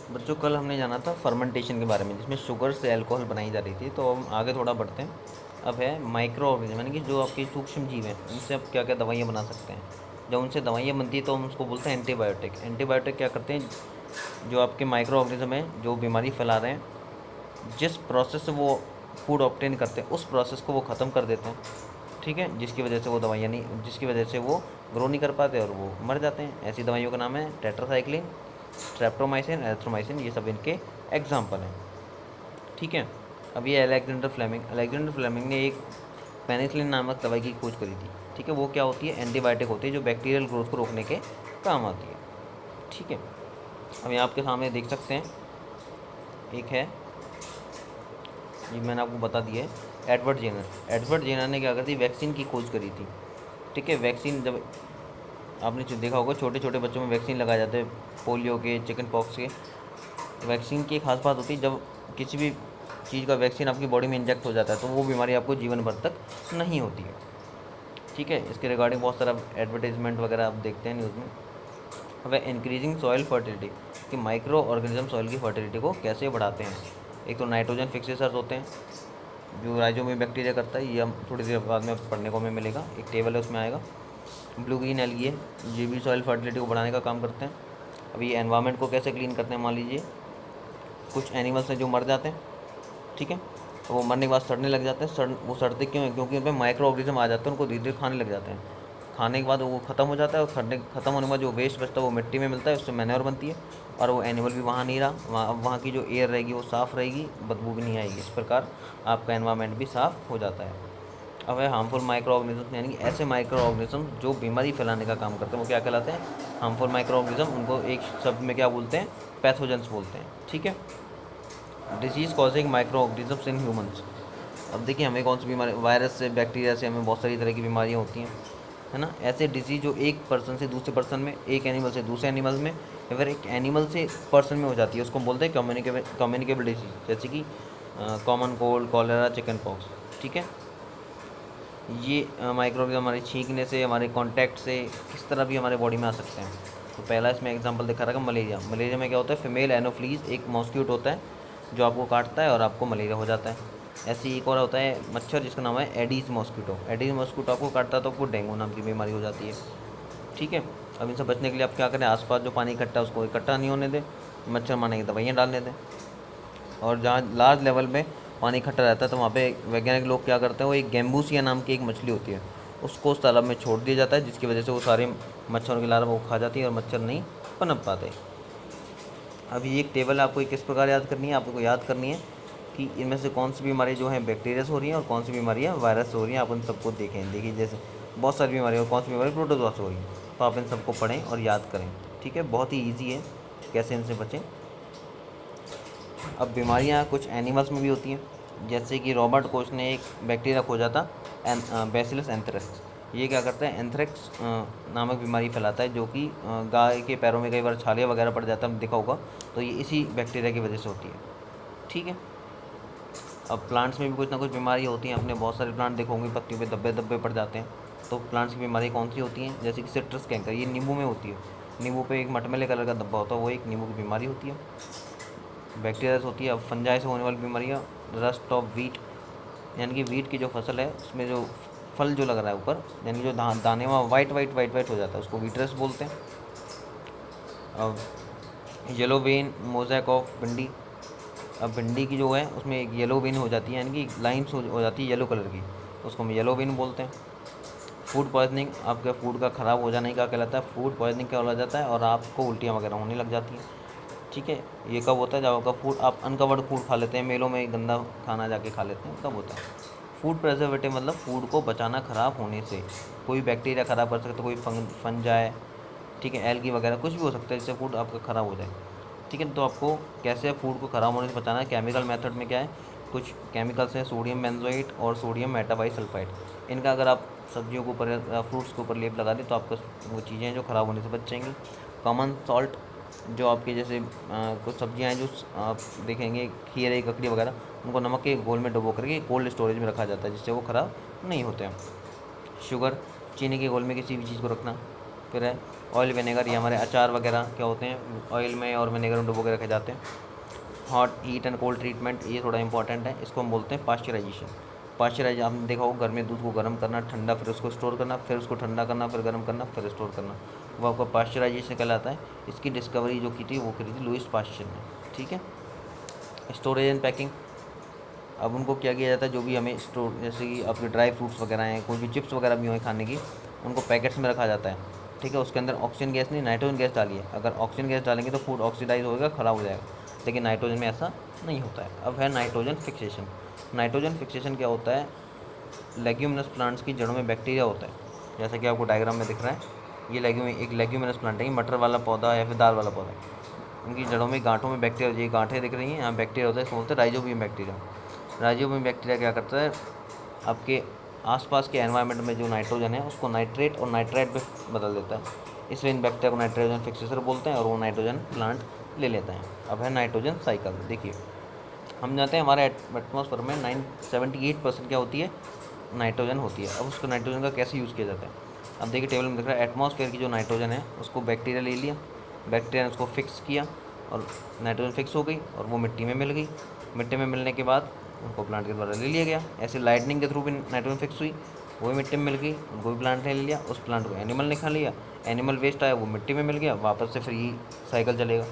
बच्चों कल हमने जाना था फर्मेंटेशन के बारे में, जिसमें शुगर से अल्कोहल बनाई जा रही थी। तो हम आगे थोड़ा बढ़ते हैं। अब है माइक्रो ऑर्गेनिज्म, यानी कि जो आपके सूक्ष्म जीव हैं, उनसे आप क्या क्या दवाइयाँ बना सकते हैं। जब उनसे दवाइयाँ बनती है तो हम उसको बोलते हैं एंटीबायोटिक। एंटीबायोटिक क्या करते हैं, जो आपके माइक्रो ऑर्गेनिज्म हैं जो बीमारी फैला रहे हैं, जिस प्रोसेस से वो फूड ऑब्टेन करते हैं उस प्रोसेस को वो ख़त्म कर देते हैं। ठीक है, जिसकी वजह से वो दवाइयाँ नहीं, जिसकी वजह से वो ग्रो नहीं कर पाते और वो मर जाते हैं। ऐसी दवाइयों का नाम है टेट्रासाइक्लिन, स्ट्रेप्टोमाइसिन, एरिथ्रोमाइसिन, ये सब इनके एग्जाम्पल हैं। ठीक है। अब ये अलेक्जेंडर फ्लेमिंग ने एक पेनिसिलिन नामक दवाई की खोज करी थी। ठीक है, वो क्या होती है, एंटीबायोटिक होती है जो बैक्टीरियल ग्रोथ को रोकने के काम आती है। ठीक है। अब यहाँ आपके सामने देख सकते हैं, एक है, ये मैंने आपको बता दिया है, एडवर्ड जेनर ने क्या करी थी, वैक्सीन की खोज करी थी। ठीक है, वैक्सीन जब आपने देखा होगा छोटे छोटे बच्चों में वैक्सीन लगाए जाते हैं, पोलियो के, चिकन पॉक्स के। वैक्सीन की एक खास बात होती है, जब किसी भी चीज़ का वैक्सीन आपकी बॉडी में इंजेक्ट हो जाता है तो वो बीमारी आपको जीवन भर तक नहीं होती है। ठीक है, इसके रिगार्डिंग बहुत सारा एडवर्टाइजमेंट वगैरह आप देखते हैं न्यूज़ में। अब इंक्रीजिंग सॉइल फर्टिलिटी, कि माइक्रो ऑर्गेनिज्म सॉइल की फर्टिलिटी को कैसे बढ़ाते हैं। एक तो नाइट्रोजन फिक्सेसर्स होते हैं, जो राइजोबियम बैक्टीरिया करता है, ये हम थोड़ी देर बाद में पढ़ने को हमें मिलेगा, एक टेबल है उसमें आएगा। ब्लू ग्रीन एल्गी है, ये भी सॉइल फर्टिलिटी को बढ़ाने का काम करते हैं। अब ये एनवायरनमेंट को कैसे क्लीन करते हैं, मान लीजिए कुछ एनिमल्स हैं जो मर जाते हैं। ठीक है, तो वो मरने के बाद सड़ने लग जाते हैं। वो सड़ते क्यों हैं, क्योंकि उन पर माइक्रो ऑर्गेनिज्म आ जाते हैं, उनको धीरे धीरे खाने लग जाते हैं। खाने के बाद वो ख़त्म हो जाता है, और ख़त्म होने के बाद जो वेस्ट बचता है वो मिट्टी में मिलता है, उससे मैन्योर बनती है। और वो एनिमल भी वहाँ नहीं रहा, वहाँ की जो एयर रहेगी वो साफ़ रहेगी, बदबू भी नहीं आएगी। इस प्रकार आपका एनवायरनमेंट भी साफ़ हो जाता है। अब है हार्मफुल माइक्रो ऑर्गेनिज्म, यानी कि ऐसे माइक्रो ऑर्गेनिज्म जो बीमारी फैलाने का काम करते हैं, वो क्या कहलाते हैं, हार्मफुल माइक्रो ऑर्गेनिज्म। उनको एक शब्द में क्या बोलते हैं, पैथोजेंस बोलते हैं। ठीक है। Disease causing micro organisms in humans. अब देखिए हमें कौन सी बीमारी, वायरस से, बैक्टीरिया से हमें बहुत सारी तरह की बीमारियाँ होती हैं, है ना। ऐसे डिजीज़ जो एक पर्सन से दूसरे पर्सन में, एक एनिमल से दूसरे एनिमल में, या फिर एक एनिमल से पर्सन में हो जाती है, उसको हम बोलते हैं कम्युनिकेबल डिजीज, जैसे कि common cold, cholera, chicken pox. ठीक है, ये माइक्रोब हमारे छींकने से, हमारे कांटेक्ट से किस तरह भी हमारे बॉडी में आ सकते हैं। तो पहला इसमें एग्जांपल दिखा रहा है मलेरिया में क्या होता है, फीमेल एनोफ्लीज एक मॉस्क्यूट होता है जो आपको काटता है और आपको मलेरिया हो जाता है। ऐसे ही एक और होता है मच्छर, जिसका नाम है एडीज मॉस्किटो। एडीज मॉस्किटो आपको काटता है तो आपको डेंगू नाम की बीमारी हो जाती है। ठीक है। अब इनसे बचने के लिए आप क्या करें, आसपास जो पानी इकट्ठा है उसको इकट्ठा नहीं होने दें, मच्छर मारने की दवाइयाँ डालने दें। और जहाँ लार्ज लेवल में पानी इकट्ठा रहता है तो वहाँ पे वैज्ञानिक लोग क्या करते हैं, वो एक गैम्बूसिया नाम की एक मछली होती है, उसको उस तालाब में छोड़ दिया जाता है, जिसकी वजह से वो सारे मच्छरों की लार्वा वो खा जाती है और मच्छर नहीं पनप पाते। अब ये एक टेबल आपको किस प्रकार याद करनी है, आपको याद करनी है कि इनमें से कौन सी बीमारी जो है बैक्टीरिया से हो रही है और कौन सी बीमारियाँ वायरस से हो रही हैं। आप उन सबको देखें, देखिए जैसे बहुत सारी बीमारियाँ, और कौन सी बीमारी प्रोटोजोआ से हो रही है, तो आप इन सबको पढ़ें और याद करें। ठीक है, बहुत ही ईजी है कैसे इनसे बचें। अब बीमारियाँ कुछ एनिमल्स में भी होती हैं, जैसे कि रॉबर्ट कोच ने एक बैक्टीरिया खोजा था, बैसिलस एंथ्रेक्स। ये क्या करता है, एंथ्रेक्स नामक बीमारी फैलाता है, जो कि गाय के पैरों में कई बार छाले वगैरह पड़ जाता है, देखा होगा। तो ये इसी बैक्टीरिया की वजह से होती है। ठीक है। अब प्लांट्स में भी कुछ ना कुछ बीमारी होती हैं, आपने बहुत सारे प्लांट देखो होंगे पत्तियों पे धब्बे धब्बे पड़ जाते हैं। तो प्लांट्स की बीमारी कौन सी होती हैं, जैसे कि सिट्रस कैंकर, ये नींबू में होती है। नींबू पे एक मटमैले कलर का धब्बा होता है, वो एक नींबू की बीमारी होती है, बैक्टीरिया से होती है। अब फंजाई से होने वाली बीमारियाँ, रस्ट ऑफ वीट, यानी कि वीट की जो फसल है उसमें जो फल जो लग रहा है ऊपर, यानी जो दाने वहाँ वाइट वाइट वाइट वाइट हो जाता है, उसको वीट रस्ट बोलते हैं। अब येलो वेन मोज़ेक ऑफ भिंडी। अब भिंडी की जो है उसमें एक येलो वेन हो जाती है, यानी कि लाइन्स हो जाती है येलो कलर की, उसको हम येलो वेन बोलते हैं। फूड पॉइजनिंग, आपके फूड का ख़राब हो जाने का कहलाता है, फूड पॉइजनिंग क्या हो जाता है और आपको उल्टियाँ वगैरह होने लग जाती हैं। ठीक है, ये कब होता है, जब आपका फूड, आप अनकवर्ड फूड खा लेते हैं, मेलों में गंदा खाना जाके खा लेते हैं, तब होता है। फूड प्रेजर्वेटिव मतलब फूड को बचाना ख़राब होने से, कोई बैक्टीरिया ख़राब कर सकता है, कोई फन जाए, ठीक है, एल्गी वगैरह कुछ भी हो सकता है जिससे फूड आपका ख़राब हो जाए। ठीक है, तो आपको कैसे फूड को ख़राब होने से बचाना है, केमिकल मेथड में क्या है, कुछ केमिकल्स हैं, सोडियम बेंजोएट और सोडियम मेटाबाइसल्फाइड। इनका अगर आप सब्जियों के ऊपर या फ्रूट्स के ऊपर लेप लगा दें तो आपका वो चीज़ें जो ख़राब होने से बच जाएंगी। कॉमन सॉल्ट, जो आपके जैसे कुछ सब्जियां हैं जो आप देखेंगे, खीरे, ककड़ी वगैरह, उनको नमक के घोल में डुबो करके कोल्ड स्टोरेज में रखा जाता है, जिससे वो ख़राब नहीं होते हैं। शुगर, चीनी के घोल में किसी भी चीज़ को रखना। फिर है ऑयल विनेगर, ये हमारे अचार वगैरह क्या होते हैं, ऑयल में और विनेगर में डुबो के रखे जाते हैं। Hot heat and cold treatment, ये थोड़ा इंपॉर्टेंट है, इसको हम बोलते हैं पाश्चराइजेशन। पाश्चराइज आपने देखा होगा, घर में दूध को गर्म करना, ठंडा, फिर उसको स्टोर करना, फिर उसको ठंडा करना, फिर गर्म करना, फिर स्टोर करना, वो आपका पाश्चराइजेशन कहलाता है। इसकी डिस्कवरी जो की थी वो करी थी लुईस पाश्चर ने, ठीक है। स्टोरेज एंड पैकिंग, अब उनको क्या किया जाता है, जो भी हमें स्टोर, जैसे कि आपके ड्राई फ्रूट्स वगैरह हैं, कोई भी चिप्स वगैरह भी हो खाने की, उनको पैकेट्स में रखा जाता है, ठीक है। उसके अंदर ऑक्सीजन गैस नहीं, नाइट्रोजन गैस डालिए। अगर ऑक्सीजन गैस डालेंगे तो फूड ऑक्सीडाइज होगा, ख़राब हो जाएगा, लेकिन नाइट्रोजन में ऐसा नहीं होता है। अब है नाइट्रोजन फिक्सेशन। नाइट्रोजन फिक्सेशन क्या होता है, लेग्यूमिनस प्लांट्स की जड़ों में बैक्टीरिया होता है, जैसा कि आपको डायग्राम में दिख रहा है। ये एक लेग्यूमिनस प्लांट है, ये मटर वाला पौधा या फिर दाल वाला पौधा है। उनकी जड़ों में, गांठों में बैक्टीरिया, ये गांठें दिख रही हैं, यहाँ बैक्टीरिया होता है, इसको बोलते हैं राइजोबियम बैक्टीरिया। राइजोबियम बैक्टीरिया क्या करता है, आपके आसपास के एनवायरनमेंट में जो नाइट्रोजन है उसको नाइट्रेट और नाइट्राइट में बदल देता है, इसलिए इन बैक्टीरिया को नाइट्रोजन फिक्सेसर बोलते हैं, और वो नाइट्रोजन प्लांट ले लेता है। अब है नाइट्रोजन साइकिल। देखिए, हम जानते हैं हमारे एटमॉस्फेयर में 78% क्या होती है, नाइट्रोजन होती है। अब उसको नाइट्रोजन का कैसे यूज़ किया जाता है, अब देखिए टेबल में दिख रहा है, एटमॉस्फेयर की जो नाइट्रोजन है उसको बैक्टीरिया ले लिया, बैक्टीरिया ने उसको फिक्स किया और नाइट्रोजन फिक्स हो गई और वो मिट्टी में मिल गई। मिट्टी में मिलने के बाद उनको प्लांट के द्वारा ले लिया गया। ऐसे लाइटनिंग के थ्रू भी नाइट्रोजन फिक्स हुई, वो भी मिट्टी में मिल गई, उनको भी प्लांट ने ले लिया, उस प्लांट को एनिमल ने खा लिया, एनिमल वेस्ट आया वो मिट्टी में मिल गया, वापस से फिर यही साइकिल चलेगा,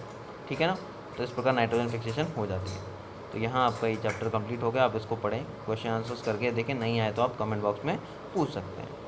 ठीक है ना। तो इस प्रकार नाइट्रोजन फिक्सेशन हो जाती है। तो यहाँ आपका ये चैप्टर कंप्लीट हो गया, आप इसको पढ़ें, क्वेश्चन आंसर्स करके देखें, नहीं आए तो आप कमेंट बॉक्स में पूछ सकते हैं।